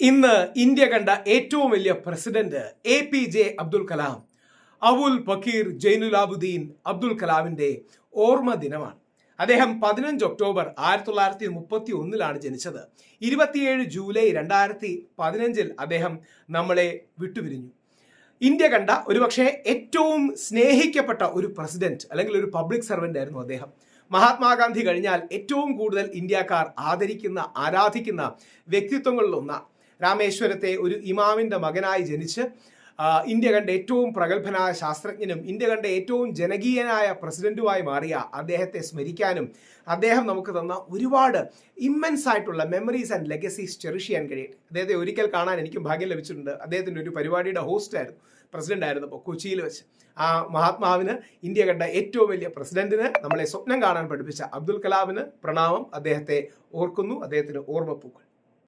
ഇന്ന് ഇന്ത്യ കണ്ട ഏറ്റവും വലിയ പ്രസിഡന്റ് APJ അബ്ദുൽ കലാം, അവുൽ പക്കീർ ജൈനുലാബുദ്ദീൻ അബ്ദുൽ കലാമിന്റെ ഓർമ്മ ദിനമാണ്. അദ്ദേഹം 15 ഒക്ടോബർ 1931 ജനിച്ചത്. 27 ജൂലൈ 2015 അദ്ദേഹം നമ്മളെ വിട്ടുപിരിഞ്ഞു. ഇന്ത്യ കണ്ട ഒരുപക്ഷെ ഏറ്റവും സ്നേഹിക്കപ്പെട്ട ഒരു പ്രസിഡന്റ് അല്ലെങ്കിൽ ഒരു പബ്ലിക് സർവന്റ് ആയിരുന്നു അദ്ദേഹം. മഹാത്മാഗാന്ധി കഴിഞ്ഞാൽ ഏറ്റവും കൂടുതൽ ഇന്ത്യക്കാർ ആദരിക്കുന്ന ആരാധിക്കുന്ന വ്യക്തിത്വങ്ങളിലൊന്നാണ്. രാമേശ്വരത്തെ ഒരു ഇമാമിന്റെ മകനായി ജനിച്ച് ഇന്ത്യ കണ്ട ഏറ്റവും പ്രഗത്ഭനായ ശാസ്ത്രജ്ഞനും ഇന്ത്യ കണ്ട ഏറ്റവും ജനകീയനായ പ്രസിഡന്റുമായി മാറിയ അദ്ദേഹത്തെ സ്മരിക്കാനും അദ്ദേഹം നമുക്ക് തന്ന ഒരുപാട് ഇമ്മൻസ് ആയിട്ടുള്ള മെമ്മറീസ് ആൻഡ് ലെഗസീസ് ചെറിഷ് ചെയ്യാൻ കഴിയട്ടെ. അദ്ദേഹത്തെ ഒരിക്കൽ കാണാൻ എനിക്കും ഭാഗ്യം ലഭിച്ചിട്ടുണ്ട്. അദ്ദേഹത്തിൻ്റെ ഒരു പരിപാടിയുടെ ഹോസ്റ്റ് ആയിരുന്നു, പ്രസിഡന്റ് ആയിരുന്നപ്പോൾ കൊച്ചിയിൽ വെച്ച്. ആ മഹാത്മാവിന്, ഇന്ത്യ കണ്ട ഏറ്റവും വലിയ പ്രസിഡന്റിന്, നമ്മളെ സ്വപ്നം കാണാൻ പഠിപ്പിച്ച അബ്ദുൽ കലാമിന് പ്രണാമം. അദ്ദേഹത്തെ ഓർക്കുന്നു, അദ്ദേഹത്തിന് ഓർമ്മപ്പൂക്കൾ.